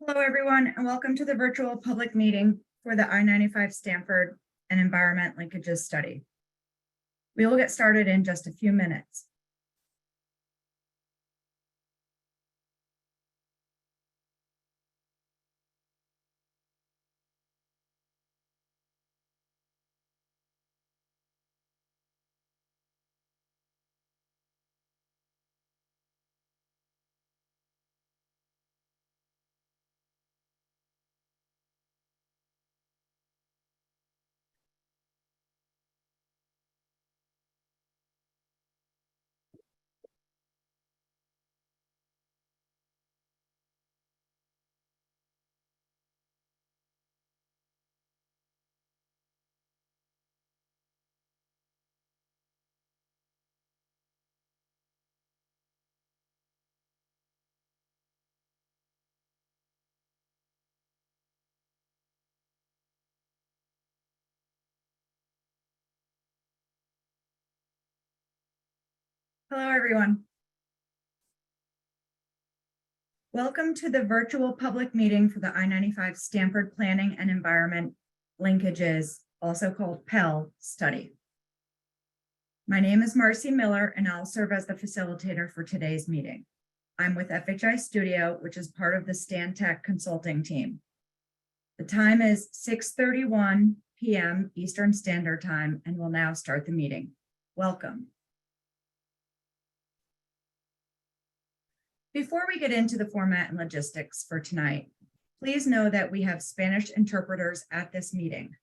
Hello, everyone, and welcome to the virtual public meeting for the I-95 Stamford and Environment Linkages Study. We will get started in just a few minutes. Hello, everyone. Welcome to the virtual public meeting for the I-95 Stamford Planning and Environment Linkages, also called PEL, study. My name is Marcy Miller, and I'll serve as the facilitator for today's meeting. I'm with FHI Studio, which is part of the Stantec consulting team. The time is 6:31 p.m. Eastern Standard Time, and we'll now start the meeting. Welcome. Before we get into the format and logistics for tonight, please know that we have Spanish interpreters at this meeting.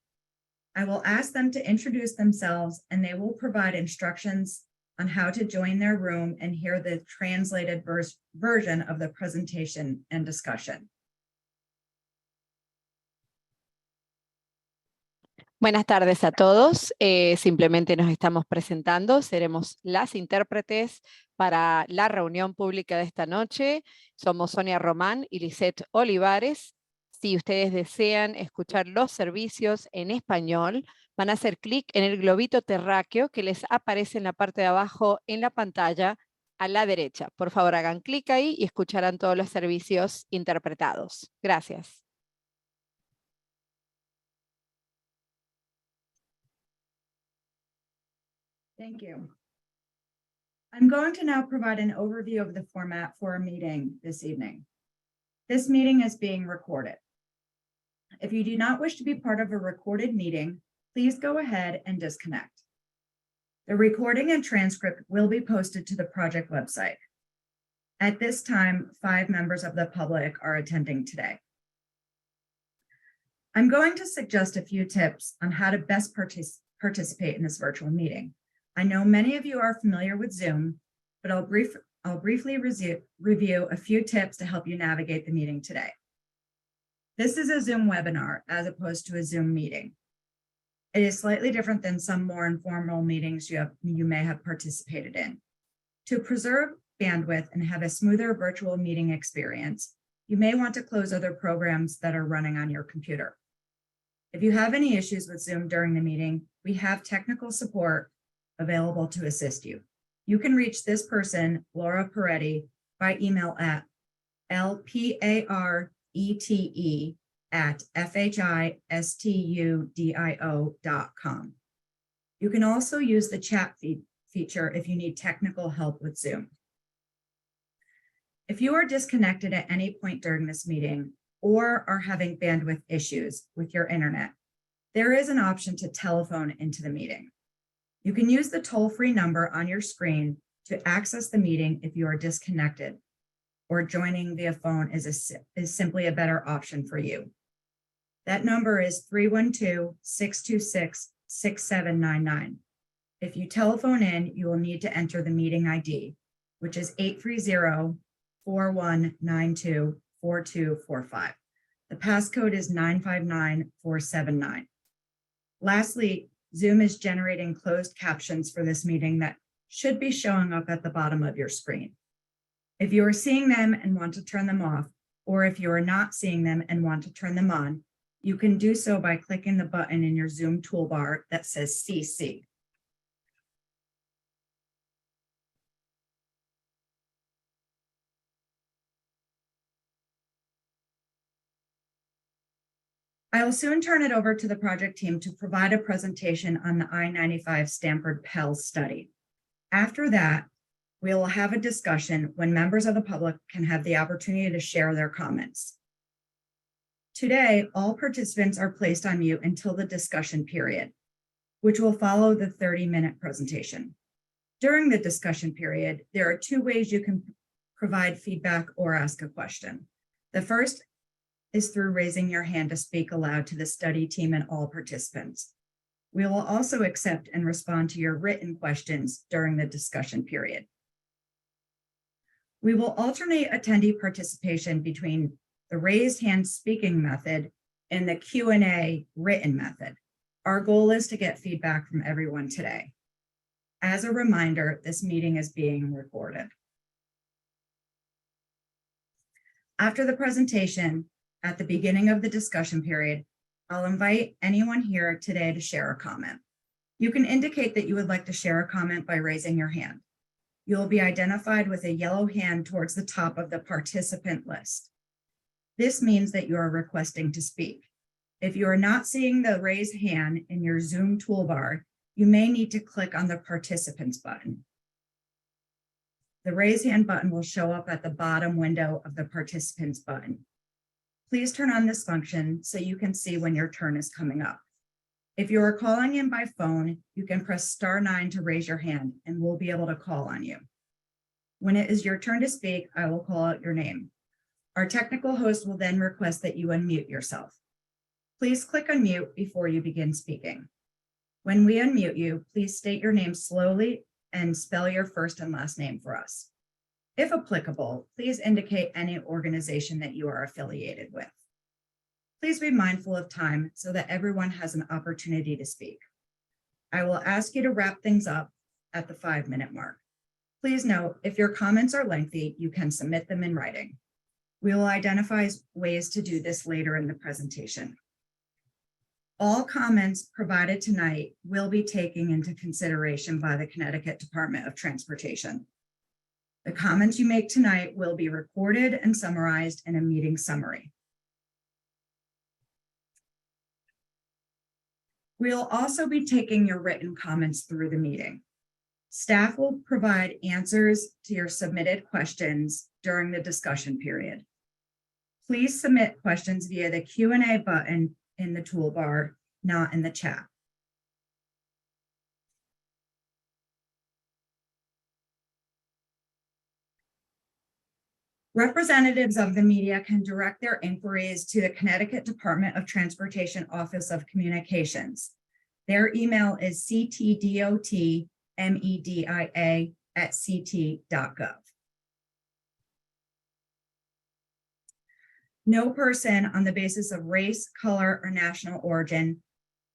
I will ask them to introduce themselves, and they will provide instructions on how to join their room and hear the translated version of the presentation and discussion. Buenas tardes a todos. Simplemente nos estamos presentando. Seremos las intérpretes para la reunión pública de esta noche. Somos Sonia Román y Lisette Olivares. Si ustedes desean escuchar los servicios en español, van a hacer clic en el globito terráqueo que les aparece en la parte de abajo en la pantalla a la derecha. Por favor, hagan clic ahí y escucharán todos los servicios interpretados. Gracias. Thank you. I'm going to now provide an overview of the format for our meeting this evening. This meeting is being recorded. If you do not wish to be part of a recorded meeting, please go ahead and disconnect. The recording and transcript will be posted to the project website. At this time, 5 members of the public are attending today. I'm going to suggest a few tips on how to best participate in this virtual meeting. I know many of you are familiar with Zoom, but I'll briefly review a few tips to help you navigate the meeting today. This is a Zoom webinar as opposed to a Zoom meeting. It is slightly different than some more informal meetings you may have participated in. To preserve bandwidth and have a smoother virtual meeting experience, you may want to close other programs that are running on your computer. If you have any issues with Zoom during the meeting, we have technical support available to assist you. You can reach this person, Laura Peretti, by email at lparetti@fhistudio.com. You can also use the chat feature if you need technical help with Zoom. If you are disconnected at any point during this meeting or are having bandwidth issues with your internet, there is an option to telephone into the meeting. You can use the toll-free number on your screen to access the meeting if you are disconnected, or joining via phone is simply a better option for you. That number is 312-626-6799. If you telephone in, you will need to enter the meeting ID, which is 830-4192-4245. The passcode is 959479. Lastly, Zoom is generating closed captions for this meeting that should be showing up at the bottom of your screen. If you are seeing them and want to turn them off, or if you are not seeing them and want to turn them on, you can do so by clicking the button in your Zoom toolbar that says CC. I will soon turn it over to the project team to provide a presentation on the I-95 Stamford PEL study. After that, we will have a discussion when members of the public can have the opportunity to share their comments. Today, all participants are placed on mute until the discussion period, which will follow the 30-minute presentation. During the discussion period, there are two ways you can provide feedback or ask a question. The first is through raising your hand to speak aloud to the study team and all participants. We will also accept and respond to your written questions during the discussion period. We will alternate attendee participation between the raised hand speaking method and the Q&A written method. Our goal is to get feedback from everyone today. As a reminder, this meeting is being recorded. After the presentation, at the beginning of the discussion period, I'll invite anyone here today to share a comment. You can indicate that you would like to share a comment by raising your hand. You will be identified with a yellow hand towards the top of the participant list. This means that you are requesting to speak. If you are not seeing the raise hand in your Zoom toolbar, you may need to click on the participants button. The raise hand button will show up at the bottom window of the participants button. Please turn on this function so you can see when your turn is coming up. If you are calling in by phone, you can press *9 to raise your hand and we'll be able to call on you. When it is your turn to speak, I will call out your name. Our technical host will then request that you unmute yourself. Please click unmute before you begin speaking. When we unmute you, please state your name slowly and spell your first and last name for us. If applicable, please indicate any organization that you are affiliated with. Please be mindful of time so that everyone has an opportunity to speak. I will ask you to wrap things up at the 5-minute mark. Please note, if your comments are lengthy, you can submit them in writing. We will identify ways to do this later in the presentation. All comments provided tonight will be taken into consideration by the Connecticut Department of Transportation. The comments you make tonight will be recorded and summarized in a meeting summary. We'll also be taking your written comments through the meeting. Staff will provide answers to your submitted questions during the discussion period. Please submit questions via the Q&A button in the toolbar, not in the chat. Representatives of the media can direct their inquiries to the Connecticut Department of Transportation Office of Communications. Their email is ctdotmedia@ct.gov. No person on the basis of race, color, or national origin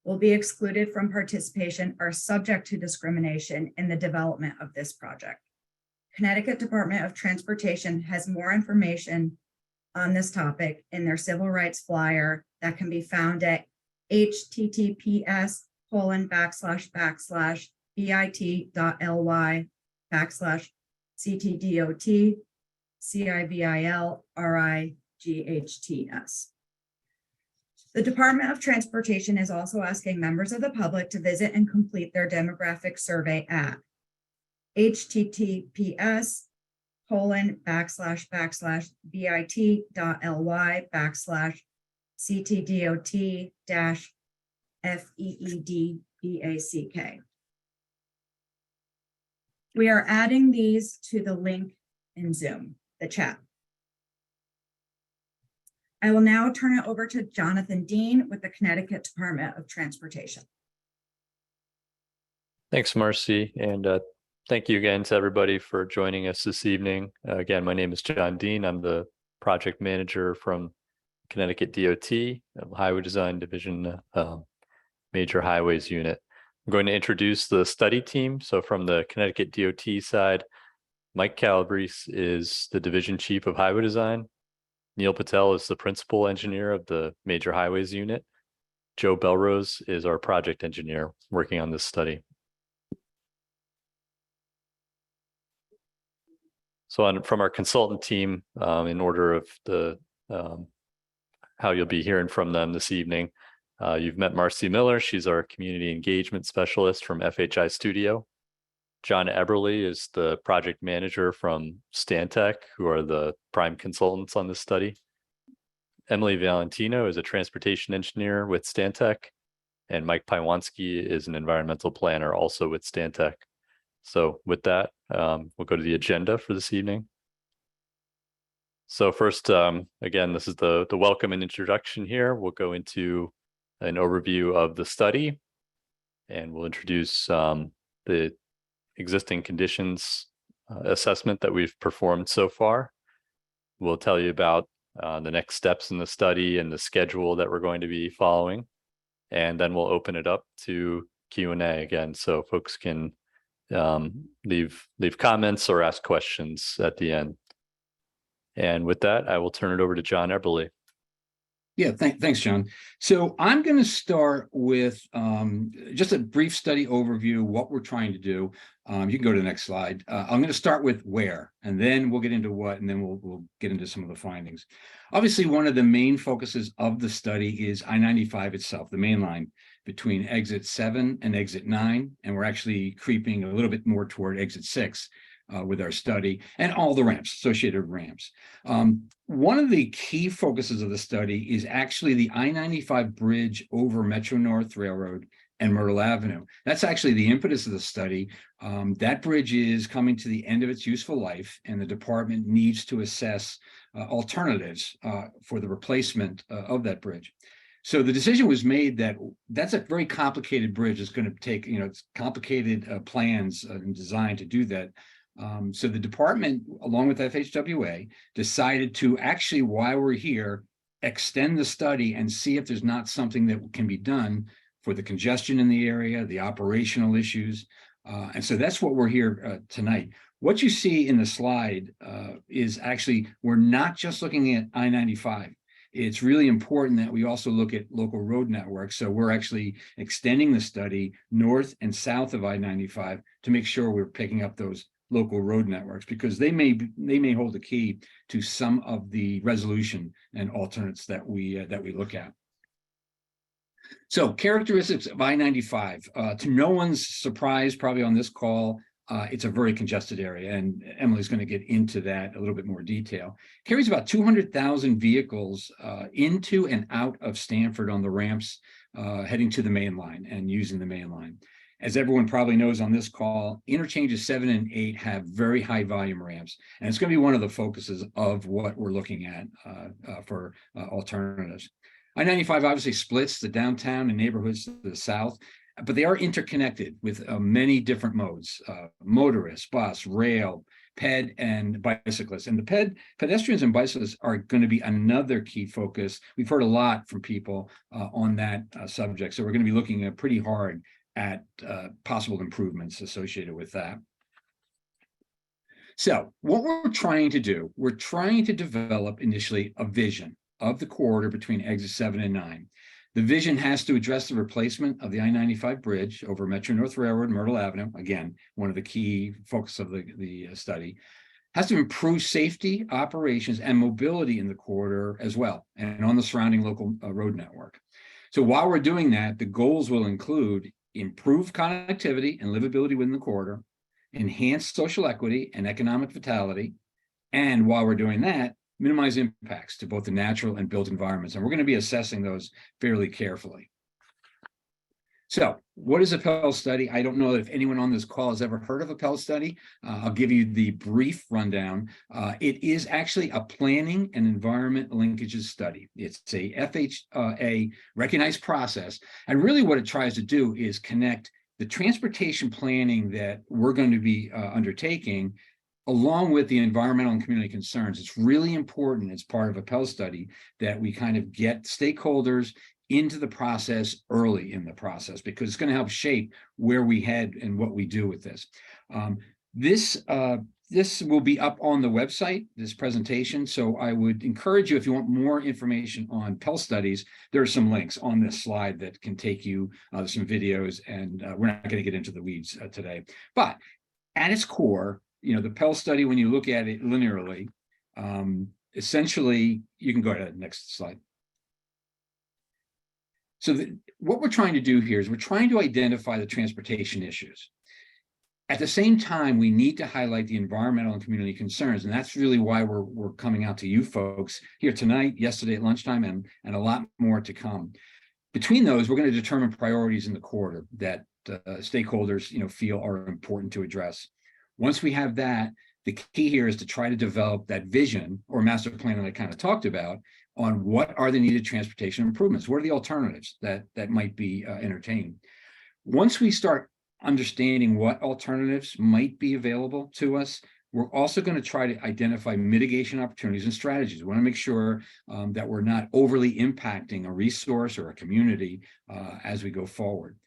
will be excluded from participation or subject to discrimination in the development of this project. Connecticut Department of Transportation has more information on this topic in their civil rights flyer that can be found at https://bit.ly/ctdot-civilrights. The Department of Transportation is also asking members of the public to visit and complete their demographic survey at https://bit.ly/ctdot-feedback. We are adding these to the link in Zoom, the chat. I will now turn it over to Jonathan Dean with the Connecticut Department of Transportation. Thanks, Marcy, and thank you again to everybody for joining us this evening. Again, my name is John Dean. I'm the project manager from Connecticut DOT, Highway Design Division, Major Highways Unit. I'm going to introduce the study team. So from the Connecticut DOT side, Mike Calabrese is the Division Chief of Highway Design. Neil Patel is the Principal Engineer of the Major Highways Unit. Joe Belrose is our project engineer working on this study. So from our consultant team, in order of the how you'll be hearing from them this evening, you've met Marcy Miller. She's our community engagement specialist from FHI Studio. John Eberly is the project manager from Stantec, who are the prime consultants on this study. Emily Valentino is a transportation engineer with Stantec, and Mike Piewanski is an environmental planner also with Stantec. So with that, we'll go to the agenda for this evening. So first, again, this is the welcome and introduction here. We'll go into an overview of the study, and we'll introduce the existing conditions assessment that we've performed so far. We'll tell you about the next steps in the study and the schedule that we're going to be following. And then we'll open it up to Q&A again, so folks can leave comments or ask questions at the end. And with that, I will turn it over to John Eberly. Yeah, thanks, John. So I'm going to start with just a brief study overview of what we're trying to do. You can go to the next slide. I'm going to start with where, and then we'll get into what, and then we'll get into some of the findings. Obviously, one of the main focuses of the study is I-95 itself, the main line between exit 7 and exit 9, and we're actually creeping a little bit more toward exit 6. With our study and all the ramps, associated ramps. One of the key focuses of the study is actually the I-95 bridge over Metro-North Railroad and Myrtle Avenue. That's actually the impetus of the study. That bridge is coming to the end of its useful life, and the department needs to assess alternatives for the replacement of that bridge. So the decision was made that that's a very complicated bridge. It's going to take, it's complicated plans and design to do that. So the department, along with FHWA, decided to actually, while we're here, extend the study and see if there's not something that can be done for the congestion in the area, the operational issues. And so that's what we're here tonight. What you see in the slide is actually, we're not just looking at I-95. It's really important that we also look at local road networks. So we're actually extending the study north and south of I-95 to make sure we're picking up those local road networks, because they may hold the key to some of the resolution and alternates that we look at. So caracteristics of I-95. To no one's surprise, probably on this call, it's a very congested area, and Emily's going to get into that a little bit more detail. Carries about 200,000 vehicles into and out of Stamford on the ramps, heading to the main line and using the main line. As everyone probably knows on this call, interchanges 7 and 8 have very high volume ramps, and it's going to be one of the focuses of what we're looking at for alternatives. I-95 obviously splits the downtown and neighborhoods to the south, but they are interconnected with many different modes, motorists, bus, rail, ped and bicyclists. And the pedestrians and bicyclists are going to be another key focus. We've heard a lot from people on that subject. So we're going to be looking pretty hard at possible improvements associated with that. So what we're trying to do, we're trying to develop initially a vision of the corridor between exit 7 and 9. The vision has to address the replacement of the I-95 bridge over Metro North Railroad, Myrtle Avenue. Again, one of the key focus of the study. Has to improve safety, operations, and mobility in the corridor as well, and on the surrounding local road network. So while we're doing that, the goals will include improved connectivity and livability within the corridor, enhanced social equity and economic vitality, and while we're doing that, minimize impacts to both the natural and built environments. And we're going to be assessing those fairly carefully. So what is a PEL study? I don't know if anyone on this call has ever heard of a PEL study. I'll give you the brief rundown. It is actually a planning and environment linkages study. It's a FHA recognized process. And really what it tries to do is connect the transportation planning that we're going to be undertaking along with the environmental and community concerns. It's really important as part of a PEL study that we kind of get stakeholders into the process early in the process, because it's going to help shape where we head and what we do with this. This will be up on the website, this presentation. So I would encourage you, if you want more information on PEL studies, there are some links on this slide that can take you some videos, and we're not going to get into the weeds today. But at its core, the PEL study, when you look at it linearly, essentially, you can go ahead, next slide. So what we're trying to do here is we're trying to identify the transportation issues. At the same time, we need to highlight the environmental and community concerns. And that's really why we're coming out to you folks here tonight, yesterday at lunchtime, and a lot more to come. Between those, we're going to determine priorities in the corridor that stakeholders feel are important to address. Once we have that, the key here is to try to develop that vision or master plan that I kind of talked about on what are the needed transportation improvements. What are the alternatives that might be entertained? Once we start understanding what alternatives might be available to us, we're also going to try to identify mitigation opportunities and strategies. We want to make sure that we're not overly impacting a resource or a community as we go forward.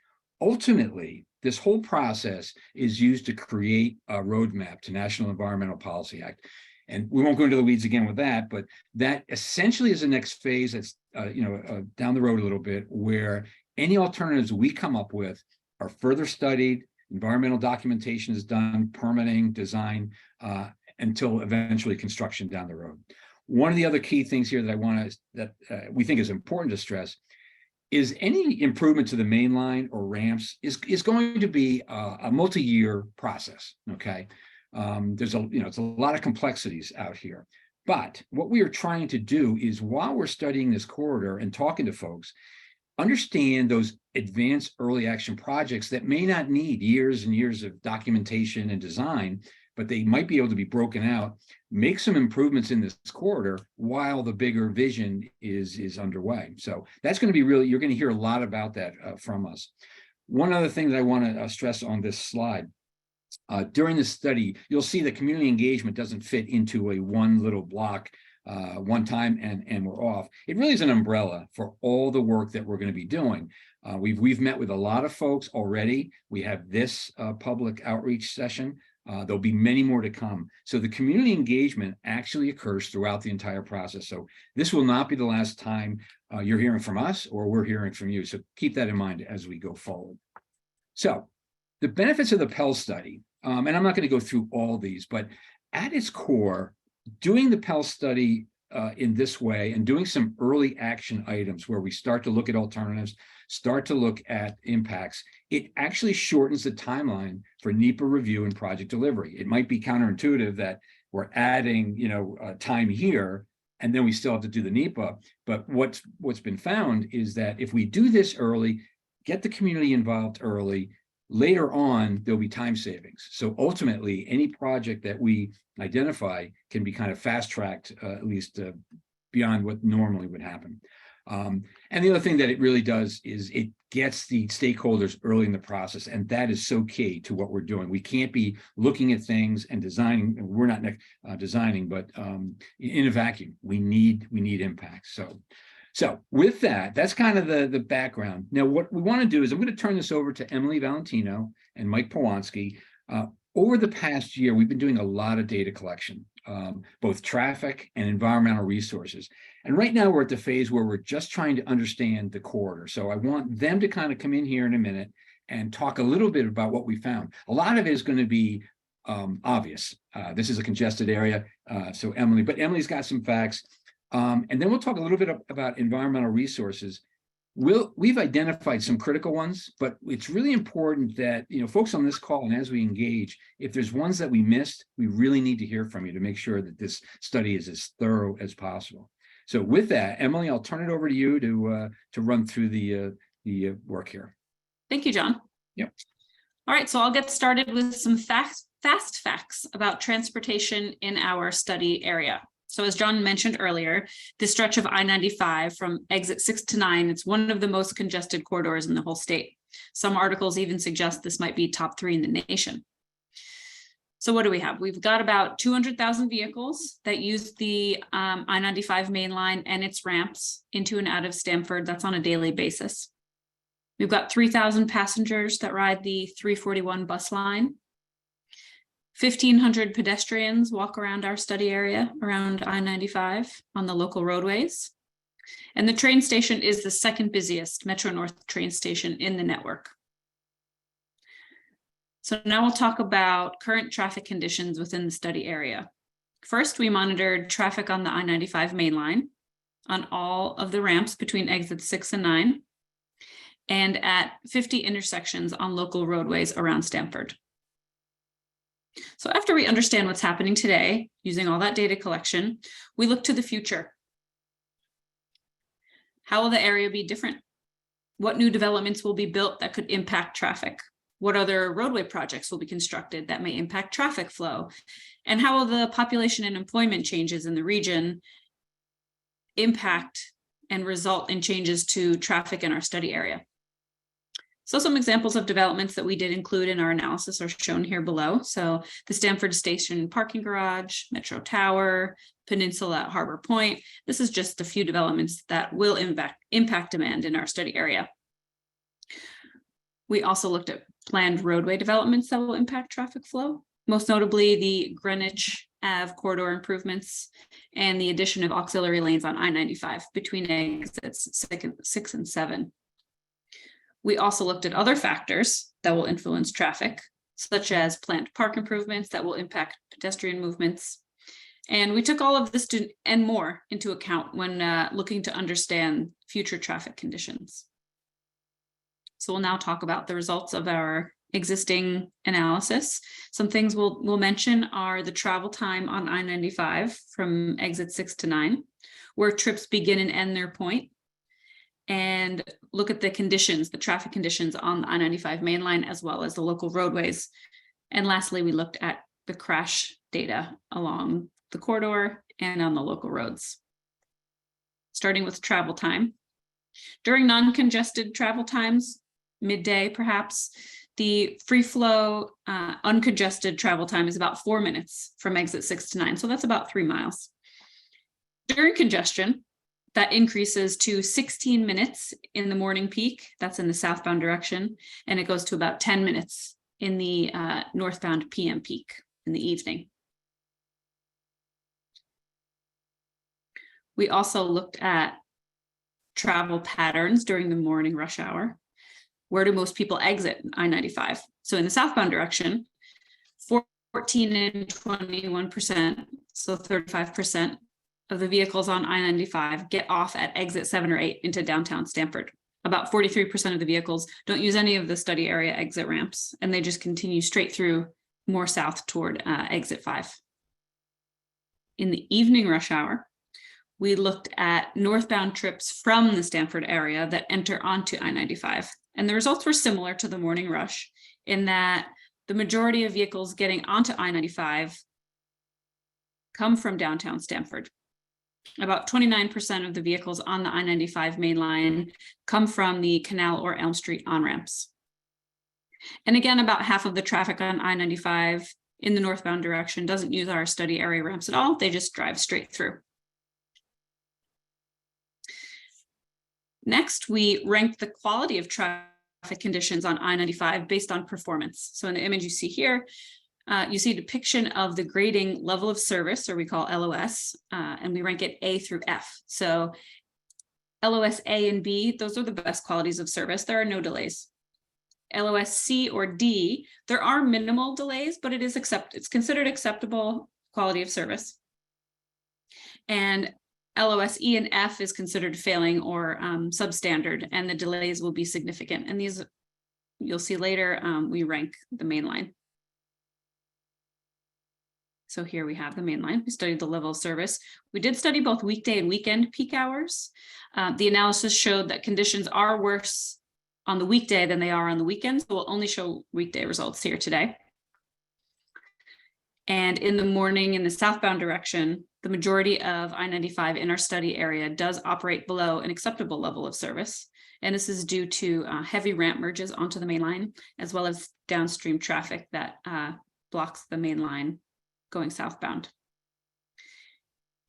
Ultimately, this whole process is used to create a roadmap to National Environmental Policy Act. And we won't go into the weeds again with that, but that essentially is the next phase that's down the road a little bit, where any alternatives we come up with are further studied, environmental documentation is done, permitting, design, until eventually construction down the road. One of the other key things here that we think is important to stress is any improvement to the main line or ramps is going to be a multi-year process. Okay, there's it's a lot of complexities out here, but what we are trying to do is, while we're studying this corridor and talking to folks, understand those advanced early action projects that may not need years and years of documentation and design, but they might be able to be broken out, make some improvements in this corridor while the bigger vision is underway. So that's going to be really, you're going to hear a lot about that from us. One other thing that I want to stress on this slide, during this study, you'll see that community engagement doesn't fit into a one little block one time and we're off. It really is an umbrella for all the work that we're going to be doing. We've met with a lot of folks already. We have this public outreach session. There'll be many more to come. So the community engagement actually occurs throughout the entire process. So this will not be the last time you're hearing from us or we're hearing from you. So keep that in mind as we go forward. So the benefits of the PEL study, and I'm not going to go through all these, but at its core, doing the PEL study in this way and doing some early action items where we start to look at alternatives, start to look at impacts, it actually shortens the timeline for NEPA review and project delivery. It might be counterintuitive that we're adding, time here, and then we still have to do the NEPA. But what's been found is that if we do this early, get the community involved early, later on, there'll be time savings. So ultimately, any project that we identify can be kind of fast-tracked, at least beyond what normally would happen. And the other thing that it really does is it gets the stakeholders early in the process, and that is so key to what we're doing. We can't be looking at things and designing. We're not designing, but in a vacuum, we need impact. So with that, that's kind of the background. Now, what we want to do is I'm going to turn this over to Emily Valentino and Mike Polanski. Over the past year, we've been doing a lot of data collection, both traffic and environmental resources. And right now we're at the phase where we're just trying to understand the corridor. So I want them to kind of come in here in a minute and talk a little bit about what we found. A lot of it is going to be obvious. This is a congested area. So Emily's got some facts. And then we'll talk a little bit about environmental resources. We've identified some critical ones, but it's really important that, folks on this call and as we engage, if there's ones that we missed, we really need to hear from you to make sure that this study is as thorough as possible. So with that, Emily, I'll turn it over to you to run through the work here. Thank you, John. Yep. All right, so I'll get started with some fast facts about transportation in our study area. So as John mentioned earlier, this stretch of I-95 from exit 6 to 9, it's one of the most congested corridors in the whole state. Some articles even suggest this might be top 3 in the nation. So what do we have? We've got about 200,000 vehicles that use the I-95 main line and its ramps into and out of Stamford. That's on a daily basis. We've got 3,000 passengers that ride the 341 bus line. 1,500 pedestrians walk around our study area around I-95 on the local roadways. And the train station is the second busiest Metro North train station in the network. So now we'll talk about current traffic conditions within the study area. First, we monitored traffic on the I-95 main line on all of the ramps between exits 6 and 9, and at 50 intersections on local roadways around Stamford. So after we understand what's happening today, using all that data collection, we look to the future. How will the area be different? What new developments will be built that could impact traffic? What other roadway projects will be constructed that may impact traffic flow? And how will the population and employment changes in the region impact and result in changes to traffic in our study area? So some examples of developments that we did include in our analysis are shown here below. So the Stamford Station parking garage, Metro Tower, Peninsula at Harbor Point. This is just a few developments that will impact demand in our study area. We also looked at planned roadway developments that will impact traffic flow, most notably the Greenwich Ave corridor improvements and the addition of auxiliary lanes on I-95 between exits 6 and 7. We also looked at other factors that will influence traffic, such as planned park improvements that will impact pedestrian movements. And we took all of this and more into account when looking to understand future traffic conditions. So we'll now talk about the results of our existing analysis. Some things we'll mention are the travel time on I-95 from exit 6 to 9, where trips begin and end their point, and look at the conditions, the traffic conditions on the I-95 main line, as well as the local roadways. And lastly, we looked at the crash data along the corridor and on the local roads. Starting with travel time. During non-congested travel times, midday perhaps, the free flow uncongested travel time is about 4 minutes from exit 6 to 9. So that's about 3 miles. During congestion, that increases to 16 minutes in the morning peak. That's in the southbound direction. And it goes to about 10 minutes in the northbound PM peak in the evening. We also looked at travel patterns during the morning rush hour. Where do most people exit I-95? So in the southbound direction, 14 and 21%, so 35%, of the vehicles on I-95 get off at exit 7 or 8 into downtown Stamford. About 43% of the vehicles don't use any of the study area exit ramps, and they just continue straight through more south toward exit 5. In the evening rush hour, we looked at northbound trips from the Stamford area that enter onto I-95. And the results were similar to the morning rush in that the majority of vehicles getting onto I-95 come from downtown Stamford. About 29% of the vehicles on the I-95 main line come from the Canal or Elm Street on-ramps. And again, about half of the traffic on I-95 in the northbound direction doesn't use our study area ramps at all. They just drive straight through. Next, we rank the quality of traffic conditions on I-95 based on performance. So in the image you see here, you see a depiction of the grading level of service, or we call LOS, and we rank it A through F. So LOS A and B, those are the best qualities of service. There are no delays. LOS C or D, there are minimal delays, but it's considered acceptable quality of service. And LOS E and F is considered failing or substandard, and the delays will be significant. And these, you'll see later, we rank the main line. So here we have the main line. We studied the level of service. We did study both weekday and weekend peak hours. The analysis showed that conditions are worse on the weekday than they are on the weekends. So we'll only show weekday results here today. And in the morning in the southbound direction, the majority of I-95 in our study area does operate below an acceptable level of service. And this is due to heavy ramp merges onto the main line, as well as downstream traffic that blocks the main line going southbound.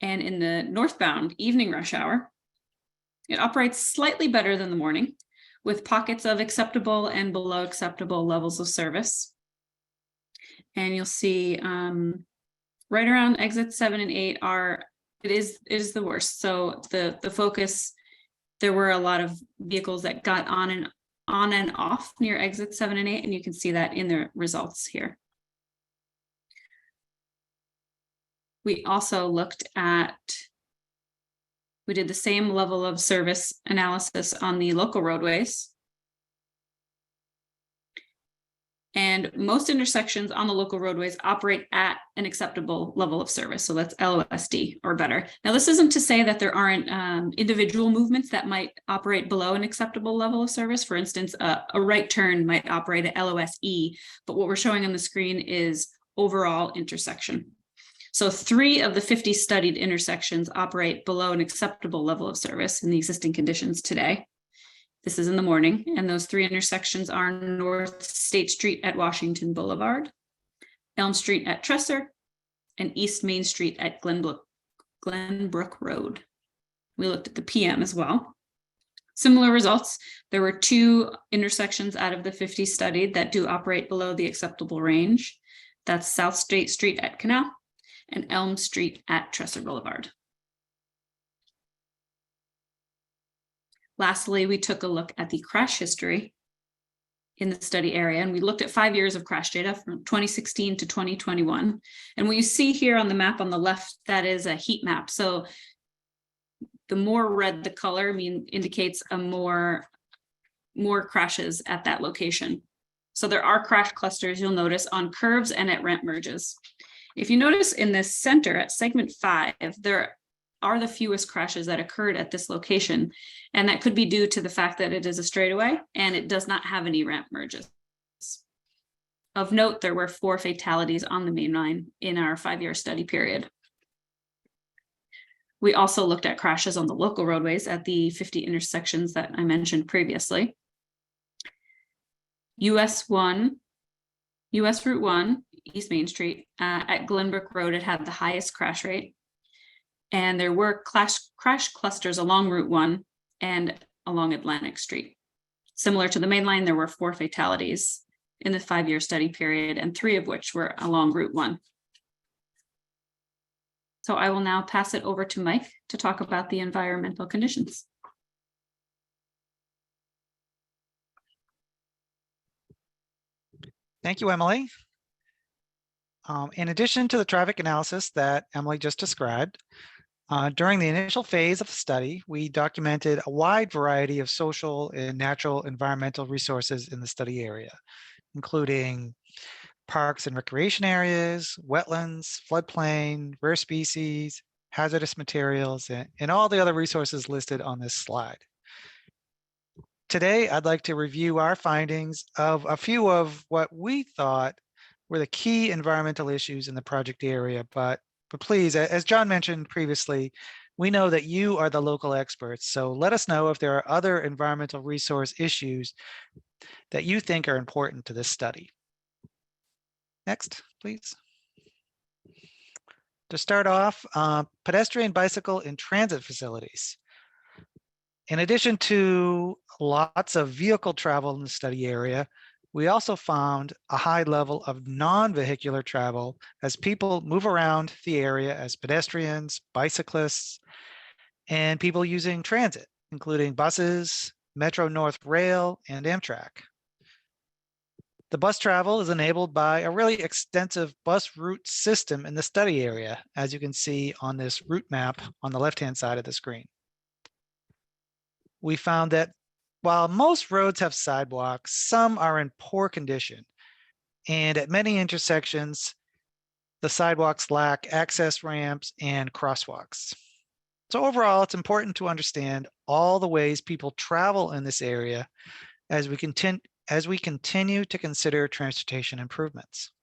And in the northbound evening rush hour, it operates slightly better than the morning, with pockets of acceptable and below acceptable levels of service. And you'll see right around exits 7 and 8 it is the worst. So the focus, there were a lot of vehicles that got on and off near exit 7 and 8, and you can see that in the results here. We also we did the same level of service analysis on the local roadways. And most intersections on the local roadways operate at an acceptable level of service. So that's LOSD or better. Now, this isn't to say that there aren't individual movements that might operate below an acceptable level of service. For instance, a right turn might operate at LOSE, but what we're showing on the screen is overall intersection. So 3 of the 50 studied intersections operate below an acceptable level of service in the existing conditions today. This is in the morning, and those 3 intersections are North State Street at Washington Boulevard, Elm Street at Tresser, and East Main Street at Glenbrook Road. We looked at the PM as well. Similar results. There were 2 intersections out of the 50 studied that do operate below the acceptable range. That's South State Street at Canal and Elm Street at Tresser Boulevard. Lastly, we took a look at the crash history in the study area, and we looked at 5 years of crash data from 2016 to 2021. And what you see here on the map on the left, that is a heat map. So the more red the color indicates a more crashes at that location. So there are crash clusters, you'll notice, on curves and at ramp merges. If you notice in this center at segment 5, there are the fewest crashes that occurred at this location. And that could be due to the fact that it is a straightaway and it does not have any ramp merges. Of note, there were 4 fatalities on the main line in our 5-year study period. We also looked at crashes on the local roadways at the 50 intersections that I mentioned previously. US Route 1, East Main Street, at Glenbrook Road, it had the highest crash rate. And there were crash clusters along Route 1 and along Atlantic Street. Similar to the main line, there were 4 fatalities in the 5-year study period, and 3 of which were along Route 1. So I will now pass it over to Mike to talk about the environmental conditions. Thank you, Emily. In addition to the traffic analysis that Emily just described, during the initial phase of the study, we documented a wide variety of social and natural environmental resources in the study area, including parks and recreation areas, wetlands, floodplain, rare species, hazardous materials, and all the other resources listed on this slide. Today, I'd like to review our findings of a few of what we thought were the key environmental issues in the project area, but please, as John mentioned previously, We know that you are the local experts, so let us know if there are other environmental resource issues that you think are important to this study. Next, please. To start off, pedestrian, bicycle, and transit facilities. In addition to lots of vehicle travel in the study area, we also found a high level of non-vehicular travel as people move around the area as pedestrians, bicyclists, and people using transit, including buses, Metro North Rail, and Amtrak. The bus travel is enabled by a really extensive bus route system in the study area, as you can see on this route map on the left-hand side of the screen. We found that while most roads have sidewalks, some are in poor condition. And at many intersections, the sidewalks lack access ramps and crosswalks. So overall, it's important to understand all the ways people travel in this area as we continue to consider transportation improvements.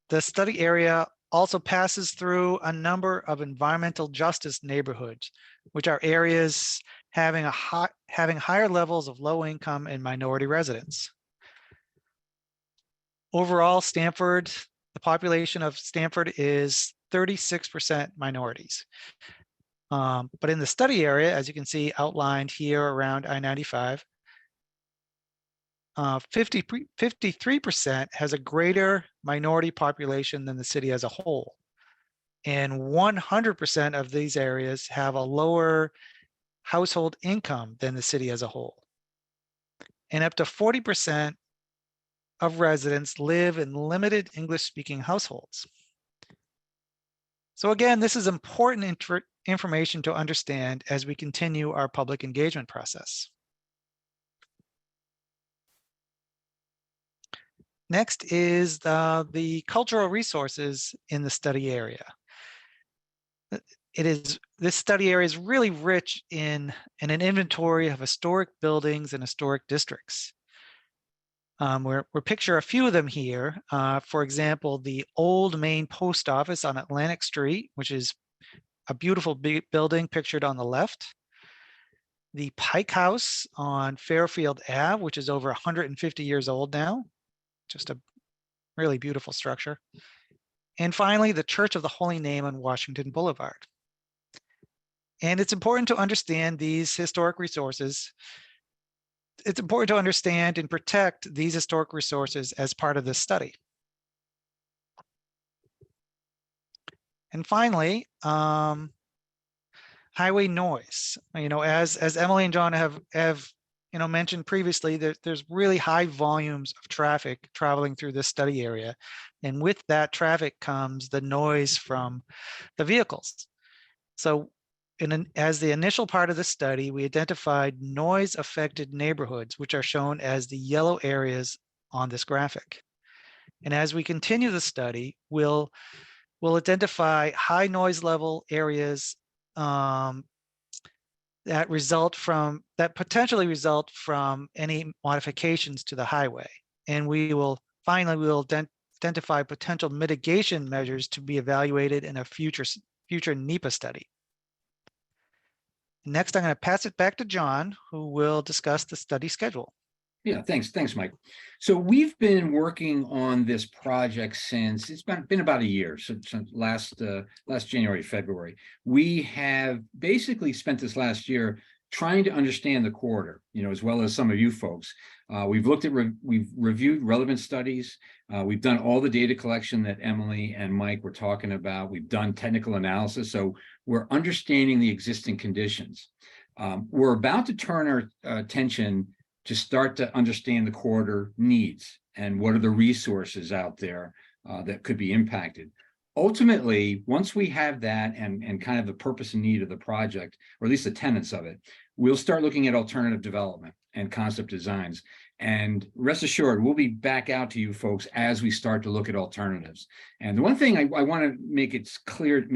The study area also passes through a number of environmental justice neighborhoods, which are areas having higher levels of low income and minority residents. Overall, Stamford, the population of Stamford is 36% minorities. But in the study area, as you can see outlined here around I-95, 53% has a greater minority population than the city as a whole. And 100% of these areas have a lower household income than the city as a whole. And up to 40% of residents live in limited English-speaking households. So again, this is important information to understand as we continue our public engagement process. Next is the cultural resources in the study area. This study area is really rich in an inventory of historic buildings and historic districts. We're picture a few of them here. For example, the old main post office on Atlantic Street, which is a beautiful building pictured on the left. The Pike House on Fairfield Ave, which is over 150 years old now. Just a really beautiful structure. And finally, the Church of the Holy Name on Washington Boulevard. And it's important to understand these historic resources. It's important to understand and protect these historic resources as part of this study. And finally, highway noise. As Emily and John have mentioned previously, there's really high volumes of traffic traveling through this study area. And with that traffic comes the noise from the vehicles. So as the initial part of the study, we identified noise-affected neighborhoods, which are shown as the yellow areas on this graphic. And as we continue the study, we'll identify high noise level areas that potentially result from any modifications to the highway. And we will identify potential mitigation measures to be evaluated in a future NEPA study. Next, I'm going to pass it back to John, who will discuss the study schedule. Yeah, thanks, Mike. So we've been working on this project since it's been about a year, since last January, February. We have basically spent this last year trying to understand the corridor, as well as some of you folks. We've reviewed relevant studies. We've done all the data collection that Emily and Mike were talking about. We've done technical analysis. So we're understanding the existing conditions. We're about to turn our attention to start to understand the corridor needs and what are the resources out there that could be impacted. Ultimately, once we have that and kind of the purpose and need of the project, or at least the tenets of it, we'll start looking at alternative development and concept designs. And rest assured, we'll be back out to you folks as we start to look at alternatives. And the one thing I want to make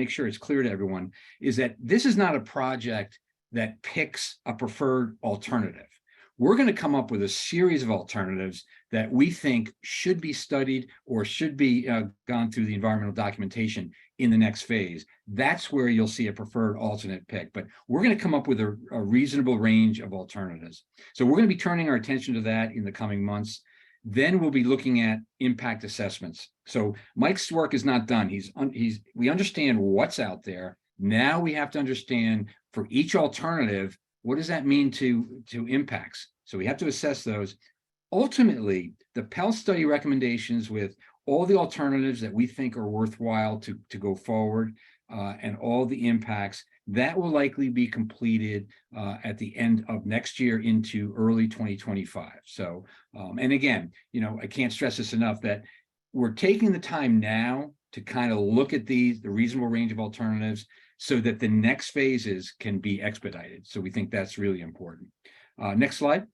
sure it's clear to everyone is that this is not a project that picks a preferred alternative. we're going to come up with a series of alternatives that we think should be studied or should be gone through the environmental documentation in the next phase. That's where you'll see a preferred alternate pick, but we're going to come up with a reasonable range of alternatives. So we're going to be turning our attention to that in the coming months. Then we'll be looking at impact assessments. So Mike's work is not done. We understand what's out there. Now we have to understand for each alternative, what does that mean to impacts? So we have to assess those. Ultimately, the PEL study recommendations with all the alternatives that we think are worthwhile to go forward and all the impacts, that will likely be completed at the end of next year into early 2025. So, and again, I can't stress this enough that we're taking the time now to kind of look at the reasonable range of alternatives so that the next phases can be expedited. So we think that's really important. Next slide.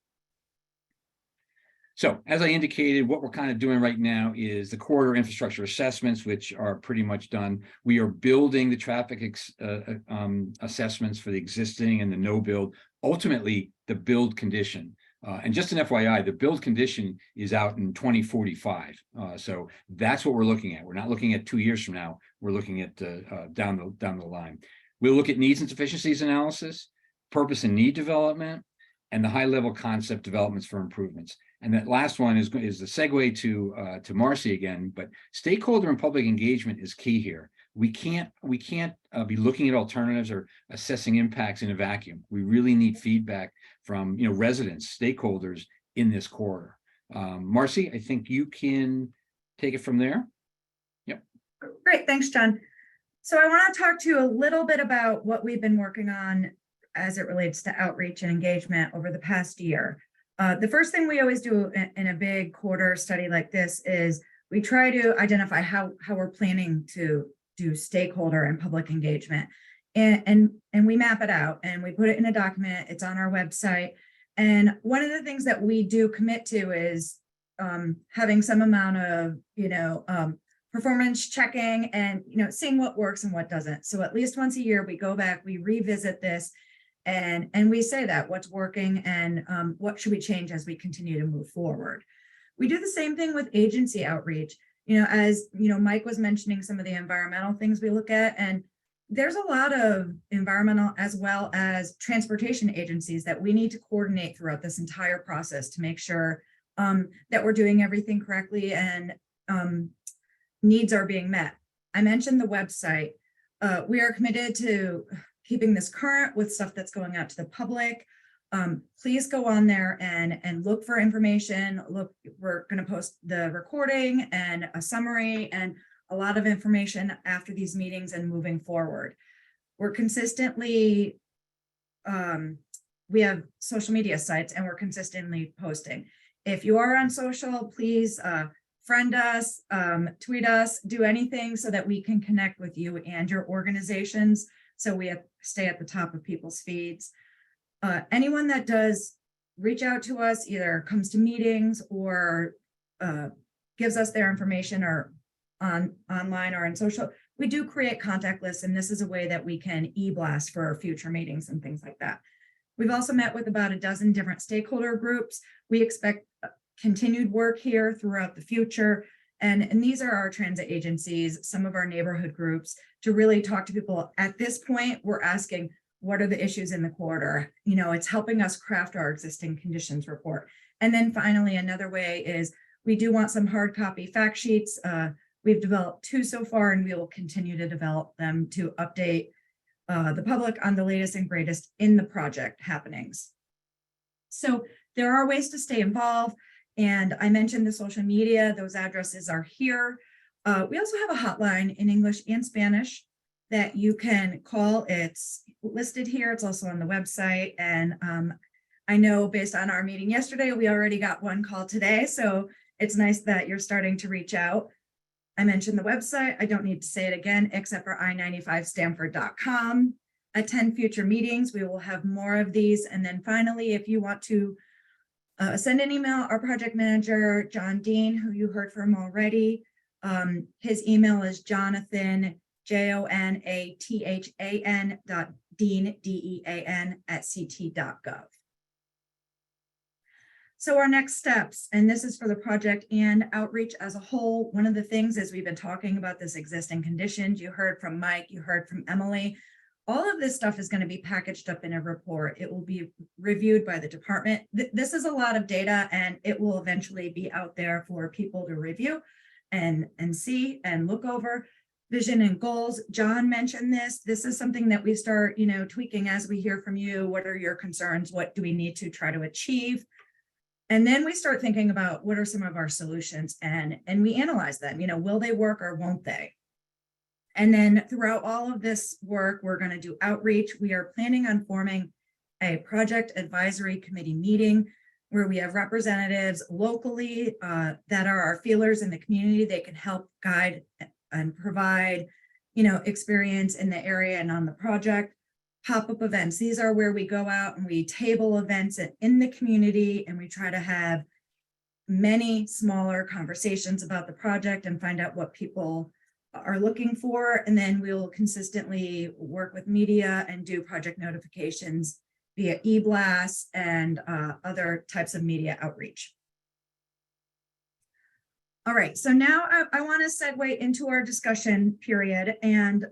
So as I indicated, what we're kind of doing right now is the corridor infrastructure assessments, which are pretty much done. We are building the traffic assessments for the existing and the no build, ultimately the build condition. And just an FYI, the build condition is out in 2045. So that's what we're looking at. We're not looking at 2 years from now. We're looking at down the line. We'll look at needs and sufficiencies analysis, purpose and need development, and the high level concept developments for improvements. And that last one is the segue to Marcy again, but stakeholder and public engagement is key here. We can't be looking at alternatives or assessing impacts in a vacuum. We really need feedback from residents, stakeholders in this corridor. Marcy, I think you can take it from there. Yep. Great, thanks, John. So I want to talk to you a little bit about what we've been working on as it relates to outreach and engagement over the past year. The first thing we always do in a big quarter study like this is we try to identify how we're planning to do stakeholder and public engagement. And we map it out and we put it in a document. It's on our website. And one of the things that we do commit to is having some amount of, performance checking and, seeing what works and what doesn't. So at least once a year, we go back, we revisit this and we say that what's working and what should we change as we continue to move forward. We do the same thing with agency outreach. As Mike was mentioning some of the environmental things we look at, and there's a lot of environmental as well as transportation agencies that we need to coordinate throughout this entire process to make sure that we're doing everything correctly and needs are being met. I mentioned the website. We are committed to keeping this current with stuff that's going out to the public. Please go on there and look for information. Look, we're going to post the recording and a summary and a lot of information after these meetings and moving forward. We're consistently, we have social media sites and we're consistently posting. If you are on social, please friend us, tweet us, do anything so that we can connect with you and your organizations so we stay at the top of people's feeds. Anyone that does reach out to us, either comes to meetings or gives us their information or online or in social, we do create contact lists, and this is a way that we can e-blast for future meetings and things like that. We've also met with about a dozen different stakeholder groups. We expect continued work here throughout the future. And these are our transit agencies, some of our neighborhood groups, to really talk to people. At this point, we're asking, what are the issues in the corridor? It's helping us craft our existing conditions report. And then finally, another way is we do want some hard copy fact sheets. We've developed 2 so far, and we will continue to develop them to update the public on the latest and greatest in the project happenings. So there are ways to stay involved. And I mentioned the social media, those addresses are here. We also have a hotline in English and Spanish that you can call. It's listed here. It's also on the website. And I know based on our meeting yesterday, we already got 1 call today. So it's nice that you're starting to reach out. I mentioned the website. I don't need to say it again, except for I-95Stamford.com. Attend future meetings. We will have more of these. And then finally, if you want to send an email, our project manager, John Dean, who you heard from already, his email is Jonathan, JONATHAN.Dean, DEAN @CT.gov. So our next steps, and this is for the project and outreach as a whole, one of the things is we've been talking about this existing conditions. You heard from Mike, you heard from Emily. All of this stuff is going to be packaged up in a report. It will be reviewed by the department. This is a lot of data, and it will eventually be out there for people to review and see and look over. Vision and goals. John mentioned this. This is something that we start, tweaking as we hear from you. What are your concerns? What do we need to try to achieve? And then we start thinking about what are some of our solutions, and we analyze them. Will they work or won't they? And then throughout all of this work, we're going to do outreach. We are planning on forming a project advisory committee meeting where we have representatives locally that are our feelers in the community. They can help guide and provide, experience in the area and on the project. Pop-up events. These are where we go out and we table events in the community, and we try to have many smaller conversations about the project and find out what people are looking for. And then we'll consistently work with media and do project notifications via e-blasts and other types of media outreach. All right, so now I want to segue into our discussion period. And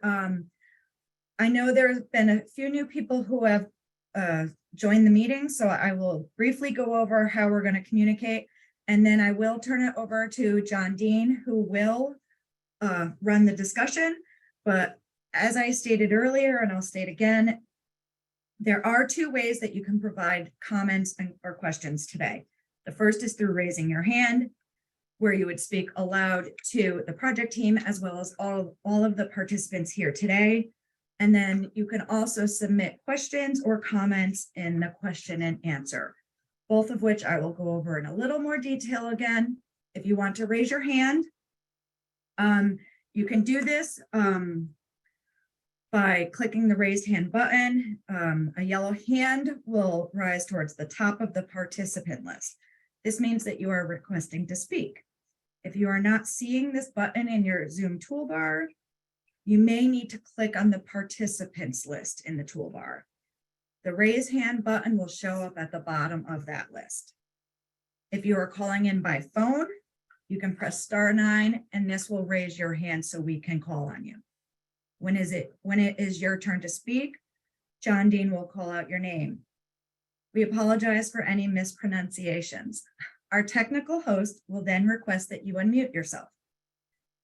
I know there's been a few new people who have joined the meeting, so I will briefly go over how we're going to communicate, and then I will turn it over to John Dean, who will run the discussion. But as I stated earlier, and I'll state again, there are two ways that you can provide comments or questions today. The first is through raising your hand, where you would speak aloud to the project team as well as all of the participants here today. And then you can also submit questions or comments in the question and answer, both of which I will go over in a little more detail again. If you want to raise your hand, you can do this by clicking the raised hand button. A yellow hand will rise towards the top of the participant list. This means that you are requesting to speak. If you are not seeing this button in your Zoom toolbar, you may need to click on the participants list in the toolbar. The raise hand button will show up at the bottom of that list. If you are calling in by phone, you can press *9 and this will raise your hand so we can call on you. When it is your turn to speak, John Dean will call out your name. We apologize for any mispronunciations. Our technical host will then request that you unmute yourself.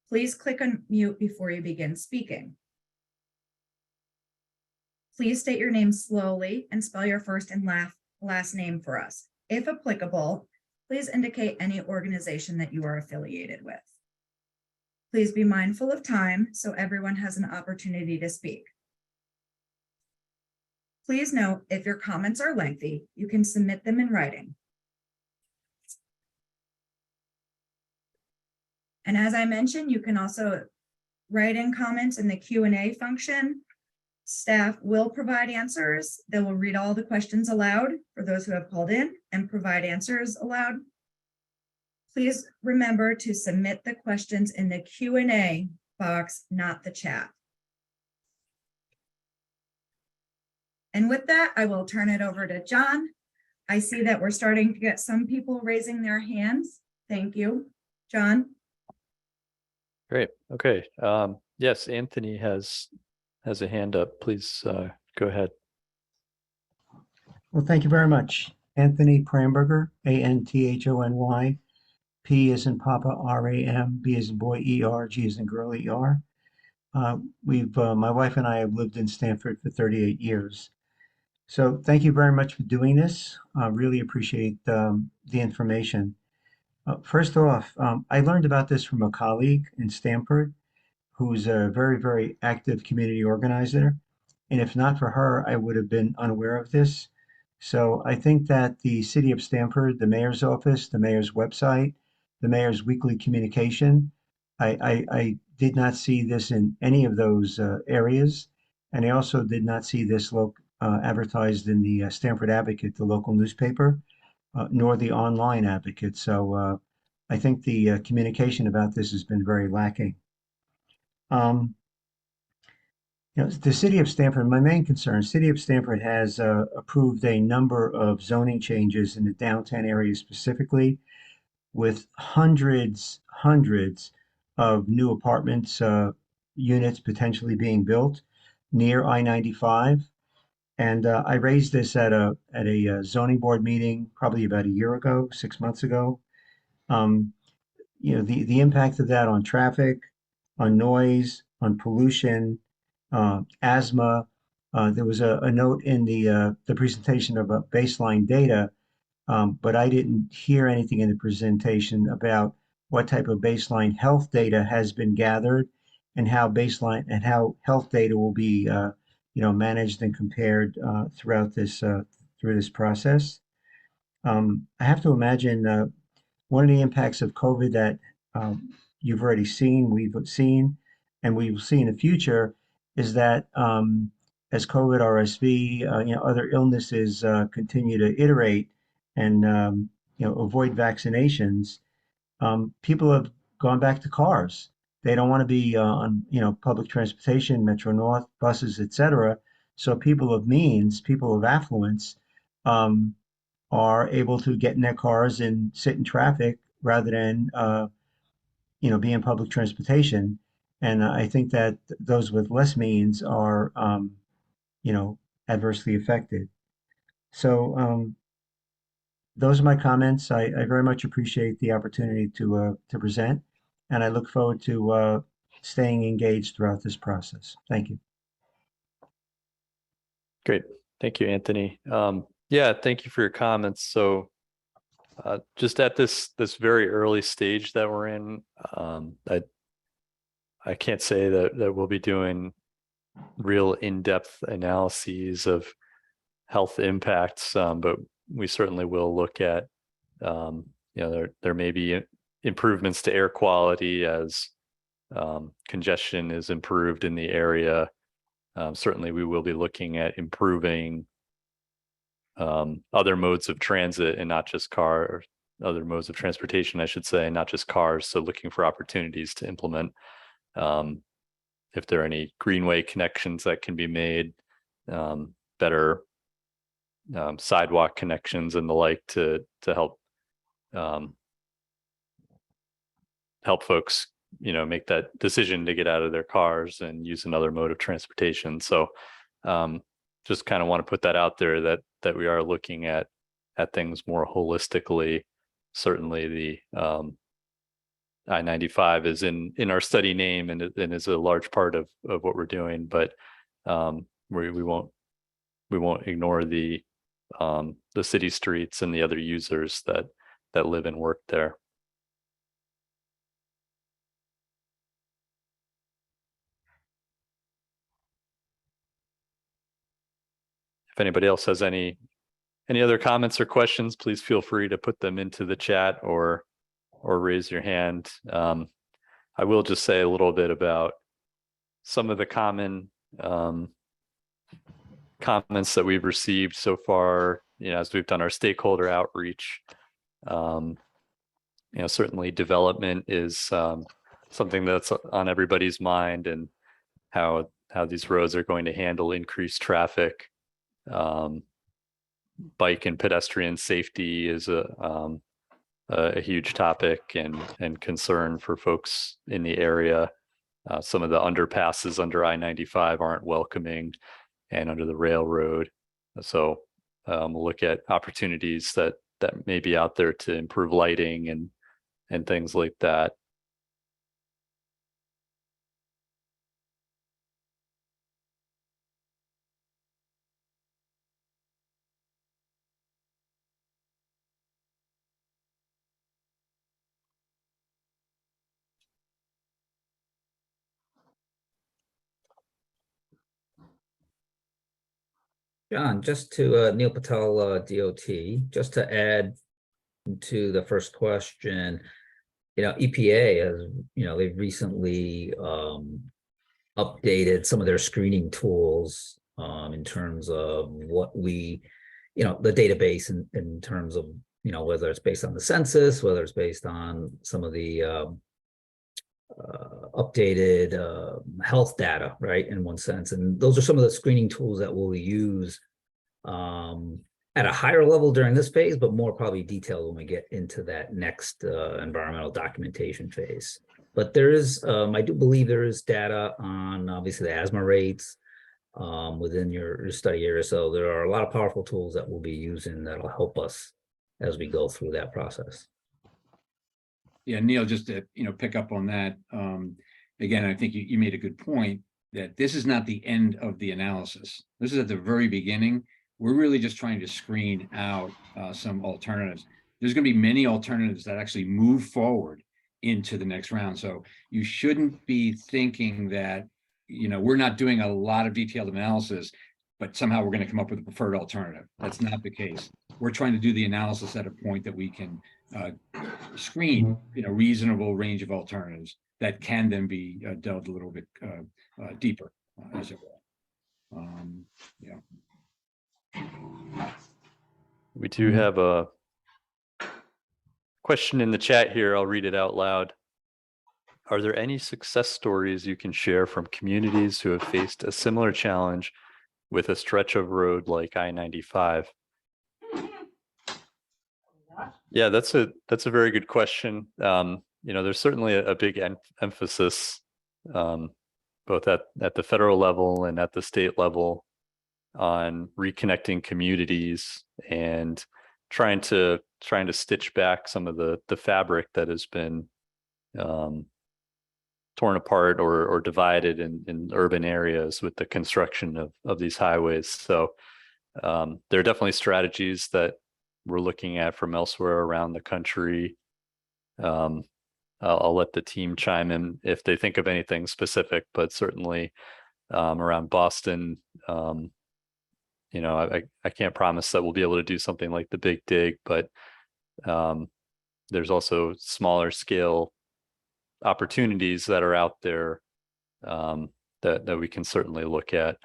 Please click on mute before you begin speaking. Please state your name slowly and spell your first and last name for us. If applicable, please indicate any organization that you are affiliated with. Please be mindful of time so everyone has an opportunity to speak. Please note, if your comments are lengthy, you can submit them in writing. And as I mentioned, you can also write in comments in the Q&A function. Staff will provide answers. They will read all the questions aloud for those who have called in and provide answers aloud. Please remember to submit the questions in the Q&A box, not the chat. And with that, I will turn it over to John. I see that we're starting to get some people raising their hands. Thank you, John. Great. Okay. Yes, Anthony has a hand up. Please go ahead. Well, thank you very much. Anthony Pramberger, A-N-T-H-O-N-Y, P as in Papa, R-A-M, B as in boy, E-R, G as in girl, E-R. My wife and I have lived in Stamford for 38 years. So thank you very much for doing this. I really appreciate the information. First off, I learned about this from a colleague in Stamford who's a very, very active community organizer. And if not for her, I would have been unaware of this. So I think that the City of Stamford, the mayor's office, the mayor's website, the mayor's weekly communication, I did not see this in any of those areas. And I also did not see this advertised in the Stamford Advocate, the local newspaper, nor the online Advocate. So I think the communication about this has been very lacking. The city of Stamford, my main concern, city of Stamford has approved a number of zoning changes in the downtown area specifically, with hundreds of new apartments, units potentially being built near I-95. And I raised this at a zoning board meeting probably about a year ago, 6 months ago. Um, the impact of that on traffic, on noise, on pollution, asthma. There was a note in the presentation of baseline data, but I didn't hear anything in the presentation about what type of baseline health data has been gathered and how health data will be managed and compared throughout through this process. I have to imagine one of the impacts of COVID that you've already seen, we've seen, and we will see in the future is that as COVID, RSV, other illnesses continue to iterate and avoid vaccinations, people have gone back to cars. They don't want to be on public transportation, Metro North, buses, etc. So people of means, people of affluence, are able to get in their cars and sit in traffic rather than be in public transportation. And I think that those with less means are adversely affected. So those are my comments. I very much appreciate the opportunity to present, and I look forward to staying engaged throughout this process. Thank you. Great. Thank you, Anthony. Yeah, thank you for your comments. So just at this very early stage that we're in, I can't say that we'll be doing real in-depth analyses of health impacts, but we certainly will look at, there may be improvements to air quality as congestion is improved in the area. Certainly we will be looking at improving other modes of transit and not just other modes of transportation, I should say, not just cars. So looking for opportunities to implement if there are any greenway connections that can be made, better sidewalk connections and the like to help help folks make that decision to get out of their cars and use another mode of transportation. So just kind of want to put that out there that we are looking at things more holistically. Certainly the I-95 is in our study name and is a large part of what we're doing, but we won't ignore the city streets and the other users that live and work there. If anybody else has any other comments or questions, please feel free to put them into the chat or raise your hand. I will just say a little bit about some of the common comments that we've received so far, as we've done our stakeholder outreach. Certainly development is something that's on everybody's mind, and how these roads are going to handle increased traffic. Bike and pedestrian safety is a huge topic and concern for folks in the area. Some of the underpasses under I-95 aren't welcoming, and under the railroad. So we'll look at opportunities that may be out there to improve lighting and things like that. John, just to Neil Patel, DOT, just to add to the first question, EPA has, they've recently updated some of their screening tools in terms of what the database in terms of, whether it's based on the census, whether it's based on some of the updated health data, right, in one sense. And those are some of the screening tools that we'll use at a higher level during this phase, but more probably detailed when we get into that next environmental documentation phase. But there is, I do believe there is data on obviously the asthma rates within your study area. So there are a lot of powerful tools that we'll be using that'll help us as we go through that process. Yeah, Neil, just to pick up on that, again, I think you made a good point that this is not the end of the analysis. This is at the very beginning. We're really just trying to screen out some alternatives. There's going to be many alternatives that actually move forward into the next round. So you shouldn't be thinking that we're not doing a lot of detailed analysis, but somehow we're going to come up with a preferred alternative. That's not the case. We're trying to do the analysis at a point that we can screen reasonable range of alternatives that can then be delved a little bit deeper, as it will. Yeah. We do have a question in the chat here. I'll read it out loud. Are there any success stories you can share from communities who have faced a similar challenge with a stretch of road like I-95? Yeah, that's a very good question. There's certainly a big emphasis both at the federal level and at the state level on reconnecting communities and trying to stitch back some of the fabric that has been torn apart or divided in urban areas with the construction of these highways. So there are definitely strategies that we're looking at from elsewhere around the country. I'll let the team chime in if they think of anything specific, but certainly around Boston, I can't promise that we'll be able to do something like the Big Dig, but there's also smaller scale opportunities that are out there that we can certainly look at.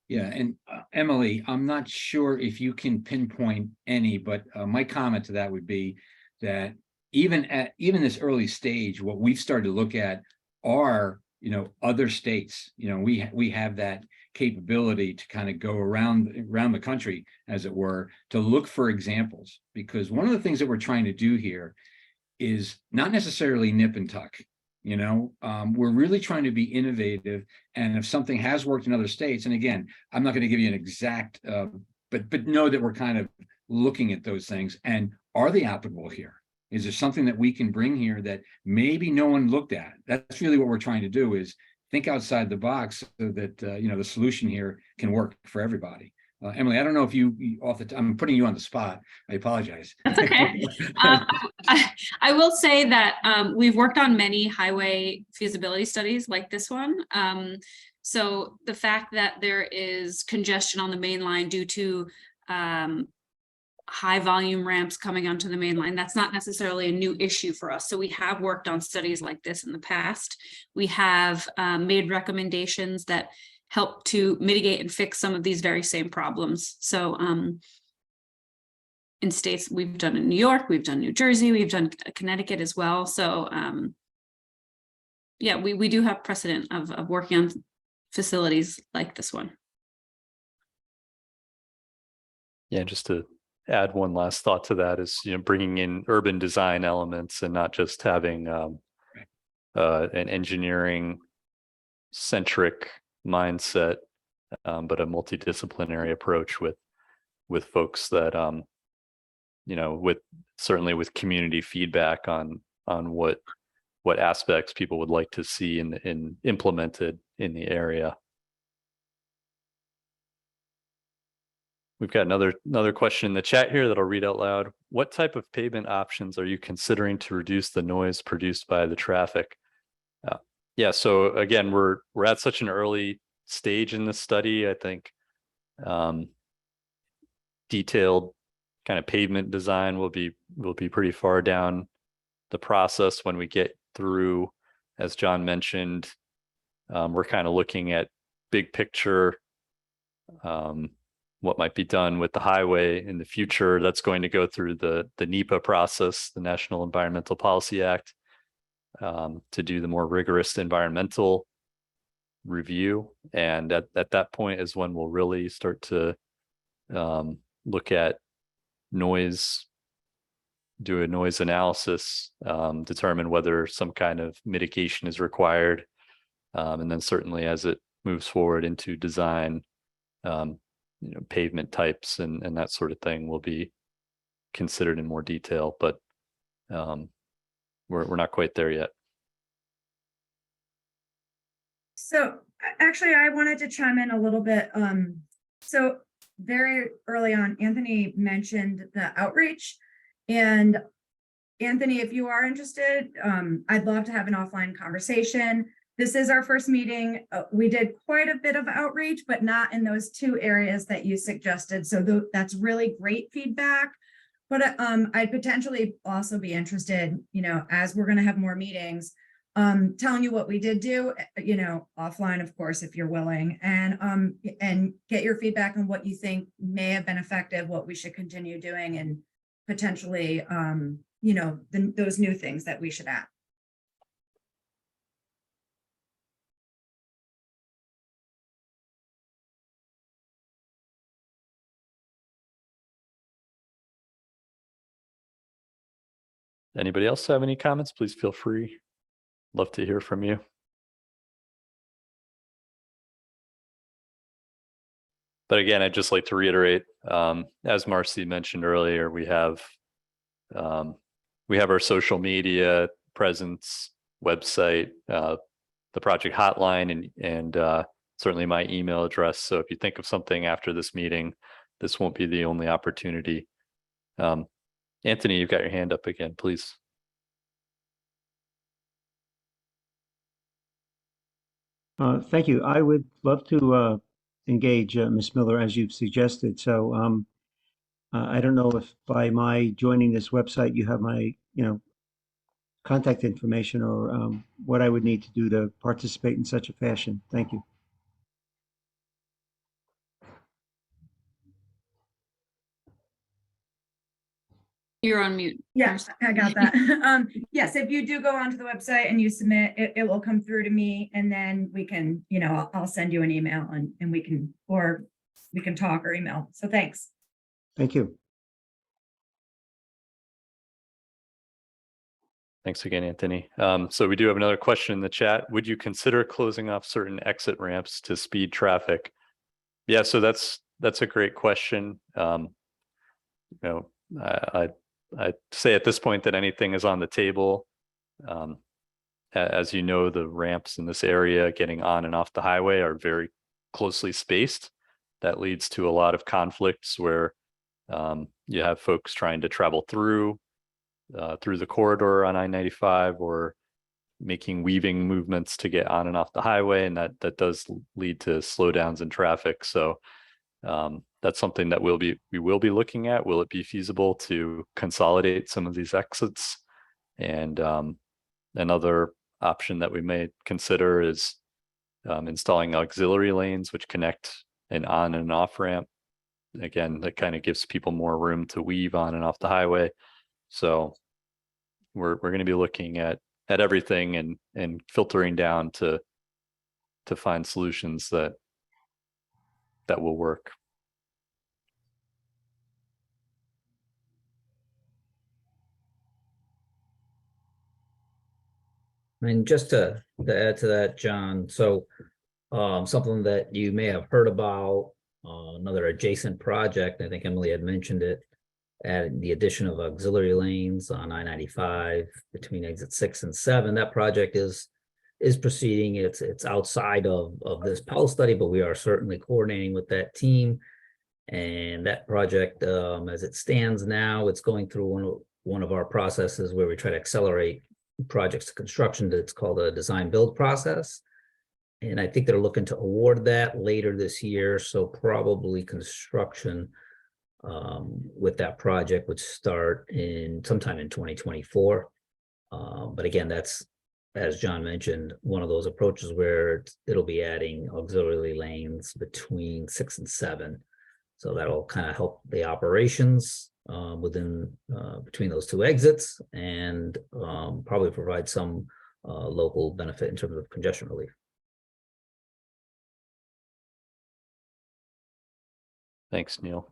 Yeah, and Emily, I'm not sure if you can pinpoint any, but my comment to that would be that even this early stage, what we've started to look at are other states. We have that capability to kind of go around the country, as it were, to look for examples, because one of the things that we're trying to do here is not necessarily nip and tuck. We're really trying to be innovative, and if something has worked in other states, and again, I'm not going to give you an exact, but know that we're kind of looking at those things, and are they applicable here? Is there something that we can bring here that maybe no one looked at? That's really what we're trying to do, is think outside the box so that the solution here can work for everybody. Emily, I don't know if I'm putting you on the spot. I apologize. That's okay. I will say that we've worked on many highway feasibility studies like this one. So the fact that there is congestion on the main line due to high volume ramps coming onto the main line, that's not necessarily a new issue for us. So we have worked on studies like this in the past. We have made recommendations that help to mitigate and fix some of these very same problems. So in states, we've done in New York, we've done New Jersey, we've done Connecticut as well. So yeah, we do have precedent of working on facilities like this one. Yeah, just to add one last thought to that is, bringing in urban design elements and not just having an engineering centric mindset, but a multidisciplinary approach with folks that certainly with community feedback on what aspects people would like to see in implemented in the area. We've got another question in the chat here that I'll read out loud. What type of pavement options are you considering to reduce the noise produced by the traffic? Yeah, so again, we're at such an early stage in the study. I think detailed kind of pavement design will be pretty far down the process when we get through. As John mentioned, we're kind of looking at big picture, what might be done with the highway in the future. That's going to go through the NEPA process, the National Environmental Policy Act to do the more rigorous environmental review. And at that point is when we'll really start to look at noise, do a noise analysis, determine whether some kind of mitigation is required. And then certainly as it moves forward into design, pavement types and that sort of thing will be considered in more detail, but we're not quite there yet. So actually, I wanted to chime in a little bit. So very early on, Anthony mentioned the outreach. And Anthony, if you are interested, I'd love to have an offline conversation. This is our first meeting. We did quite a bit of outreach, but not in those two areas that you suggested. So that's really great feedback. But I'd potentially also be interested, as we're going to have more meetings, telling you what we did do, offline, of course, if you're willing, and get your feedback on what you think may have been effective, what we should continue doing, and potentially, those new things that we should add. Anybody else have any comments? Please feel free. Love to hear from you. But again, I'd just like to reiterate, as Marcy mentioned earlier, we have our social media presence, website, the project hotline, and certainly my email address. So if you think of something after this meeting, this won't be the only opportunity. Anthony, you've got your hand up again, please. Thank you. I would love to engage Ms. Miller as you've suggested. So I don't know if by my joining this website, you have my, contact information or what I would need to do to participate in such a fashion. Thank you. You're on mute. Yes, I got that. Yes, if you do go onto the website and you submit, it will come through to me, and then we can, I'll send you an email and we can talk or email. So thanks. Thank you. Thanks again, Anthony. So we do have another question in the chat. Would you consider closing off certain exit ramps to speed traffic? Yeah, so that's a great question. I'd say at this point that anything is on the table. As you know, the ramps in this area getting on and off the highway are very closely spaced. That leads to a lot of conflicts where you have folks trying to travel through the corridor on I-95 or making weaving movements to get on and off the highway, and that does lead to slowdowns in traffic. So that's something that we will be looking at. Will it be feasible to consolidate some of these exits? And another option that we may consider is installing auxiliary lanes which connect an on and off ramp. Again, that kind of gives people more room to weave on and off the highway. So we're going to be looking at everything and filtering down to find solutions that will work. And just to add to that, John, so something that you may have heard about, another adjacent project, I think Emily had mentioned it, adding the addition of auxiliary lanes on I-95 between exit 6 and 7. That project is proceeding. It's outside of this PEL study, but we are certainly coordinating with that team. And that project, as it stands now, it's going through one of our processes where we try to accelerate projects to construction. That's called a design build process. And I think they're looking to award that later this year. So probably construction with that project would start sometime in 2024. But again, that's, as John mentioned, one of those approaches where it'll be adding auxiliary lanes between 6 and 7. So that'll kind of help the operations between those two exits, and probably provide some local benefit in terms of congestion relief. Thanks, Neil.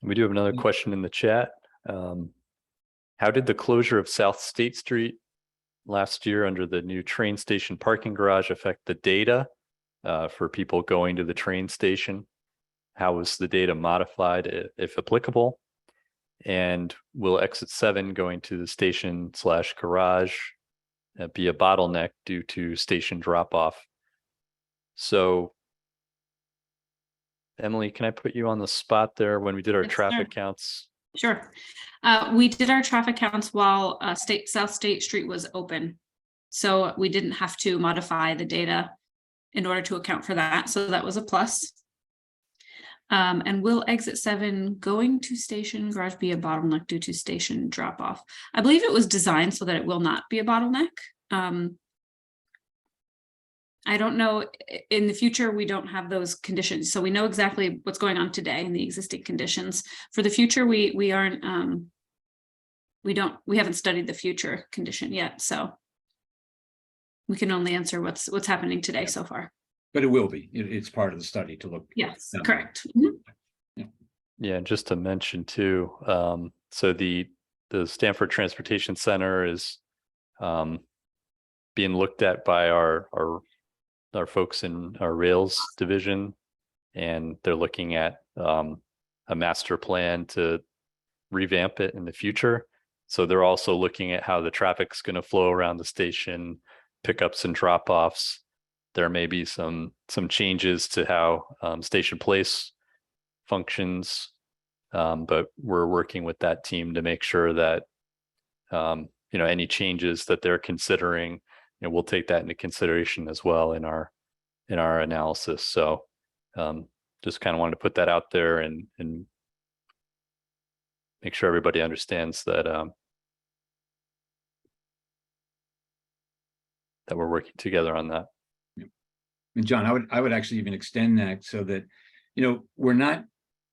We do have another question in the chat. How did the closure of South State Street last year under the new train station parking garage affect the data for people going to the train station? How was the data modified, if applicable? And will exit 7 going to the station / garage be a bottleneck due to station drop off? So Emily, can I put you on the spot there? When we did our Yes, traffic sir. counts, Sure. We did our traffic counts while South State Street was open. So we didn't have to modify the data in order to account for that. So that was a plus. And will exit 7 going to station garage be a bottleneck due to station drop off? I believe it was designed so that it will not be a bottleneck. I don't know, in the future, we don't have those conditions. So we know exactly what's going on today in the existing conditions. For the future, we aren't, we haven't studied the future condition yet. So we can only answer what's happening today so far. But it will be. It's part of the study to look. Yes, down correct. yeah, just to mention too, so the Stamford Transportation Center is being looked at by our folks in our rails division, and they're looking at a master plan to revamp it in the future. So they're also looking at how the traffic's going to flow around the station, pickups and drop-offs. There may be some changes to how Station Place functions, but we're working with that team to make sure that any changes that they're considering, we'll take that into consideration as well in our analysis. So just kind of wanted to put that out there and make sure everybody understands that that we're working together on that. And John, I would actually even extend that so that, we're not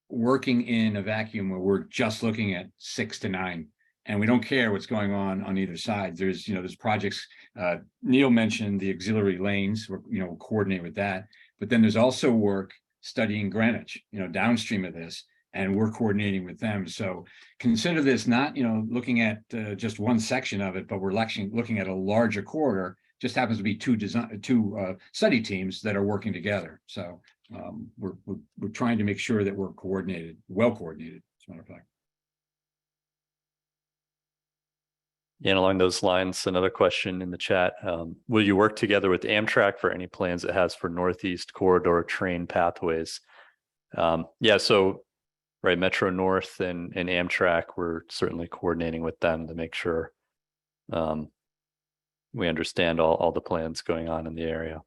working in a vacuum where we're just looking at 6 to 9. And we don't care what's going on either side. There's projects, Neil mentioned the auxiliary lanes, we'll coordinate with that. But then there's also work studying Greenwich, downstream of this, and we're coordinating with them. So consider this not, looking at just one section of it, but we're actually looking at a larger corridor. Just happens to be two study teams that are working together. So we're trying to make sure that we're coordinated, well coordinated, as a matter of fact. And along those lines, another question in the chat, will you work together with Amtrak for any plans it has for Northeast Corridor train pathways? Yeah, so right, Metro North and Amtrak, we're certainly coordinating with them to make sure we understand all the plans going on in the area.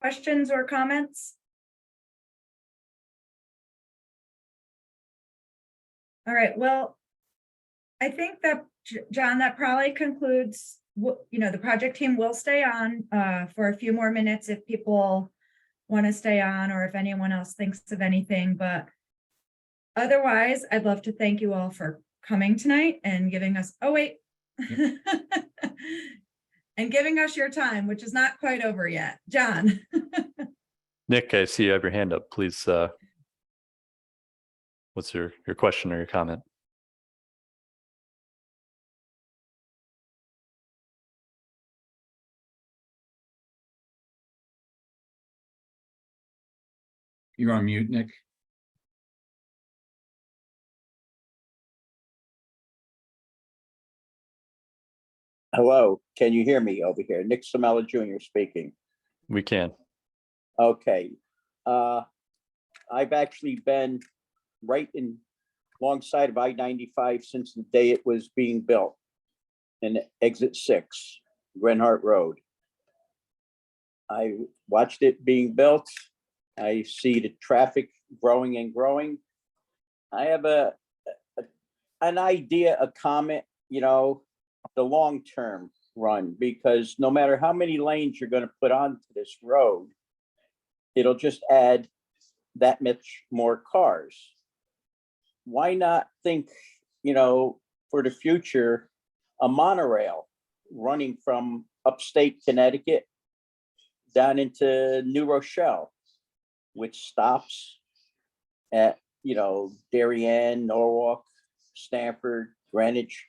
Questions or comments? All right, well, I think that, John, that probably concludes, the project team will stay on for a few more minutes if people want to stay on, or if anyone else thinks of anything, but otherwise, I'd love to thank you all for coming tonight and giving us, and giving us your time, which is not quite over yet. John. Nick, I see you have your hand up. Please, what's your question or your comment? You're on mute, Nick. Hello, can you hear me over here? Nick Samella Jr. speaking. We can. Okay. I've actually been right in alongside of I-95 since the day it was being built. And exit 6, Grenhart Road. I watched it being built. I see the traffic growing and growing. I have an idea, a comment, you know, the long-term run, because no matter how many lanes you're going to put onto this road, it'll just add that much more cars. Why not think, you know, for the future, a monorail running from upstate Connecticut down into New Rochelle, which stops at, you know, Darien, Norwalk, Stamford, Greenwich,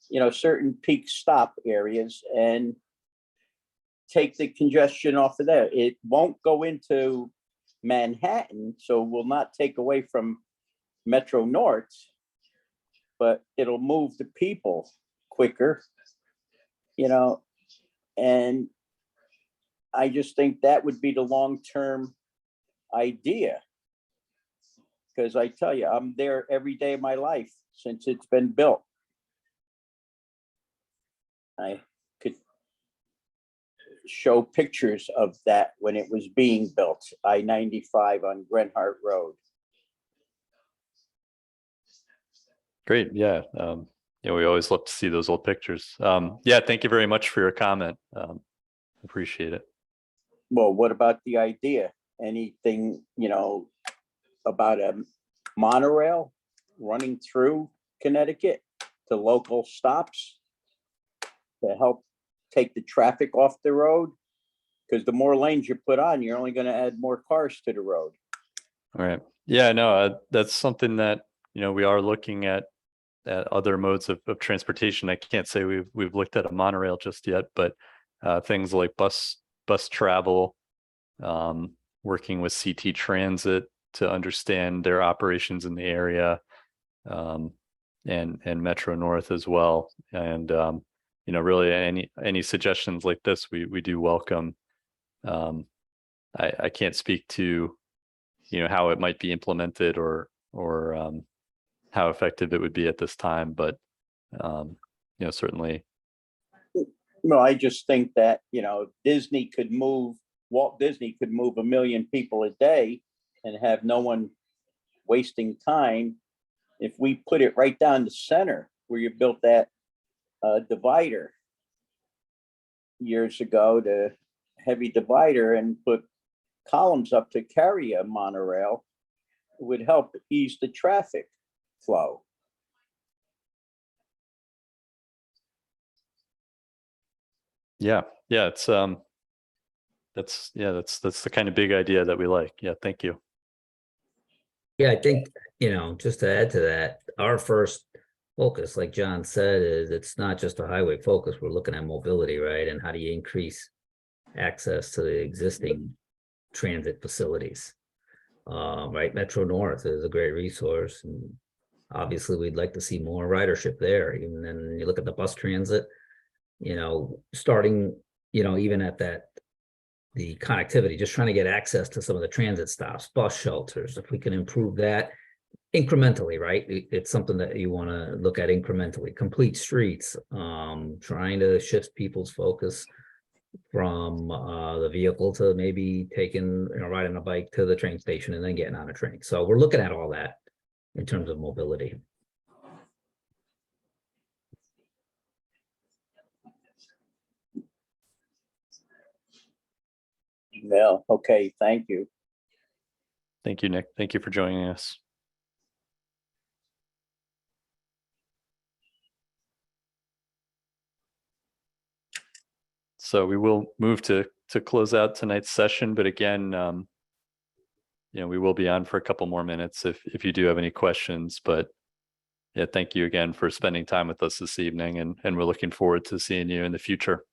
you know, certain peak stop areas, and take the congestion off of there. It won't go into Manhattan, so will not take away from Metro North, but it'll move the people quicker, you know, and I just think that would be the long-term idea. Because I tell you, I'm there every day of my life since it's been built. I could show pictures of that when it was being built, I-95 on Grenhart Road. Great. Yeah. You know, we always love to see those old pictures. Yeah. Thank you very much for your comment. Appreciate it. Well, what about the idea? Anything, you know, about a monorail running through Connecticut to local stops to help take the traffic off the road? Because the more lanes you put on, you're only going to add more cars to the road. All right. Yeah, no, that's something that, you know, we are looking at other modes of transportation. I can't say we've looked at a monorail just yet, but things like bus travel, working with CT Transit to understand their operations in the area, and Metro North as well. And you know, really any suggestions like this, we do welcome. I can't speak to, you know, how it might be implemented or how effective it would be at this time, but you know, certainly. No, I just think that, you know, Walt Disney could move 1 million people a day and have no one wasting time. If we put it right down the center where you built that divider years ago, the heavy divider, and put columns up to carry a monorail, it would help ease the traffic flow. Yeah, it's that's the kind of big idea that we like. Yeah, thank you. Yeah, I think, you know, just to add to that, our first focus, like John said, is it's not just a highway focus. We're looking at mobility, right? And how do you increase access to the existing transit facilities? Right, Metro North is a great resource, and obviously we'd like to see more ridership there. Even then, you look at the bus transit, you know, starting, you know, even at the connectivity, just trying to get access to some of the transit stops, bus shelters. If we can improve that incrementally, right? It's something that you want to look at incrementally. Complete streets, trying to shift people's focus from the vehicle to maybe taking, you know, riding a bike to the train station and then getting on a train. So we're looking at all that in terms of mobility. Well, okay, thank you. Thank you, Nick. Thank you for joining us. So we will move to close out tonight's session, but again, you know, we will be on for a couple more minutes if you do have any questions. But yeah, thank you again for spending time with us this evening, and we're looking forward to seeing you in the future.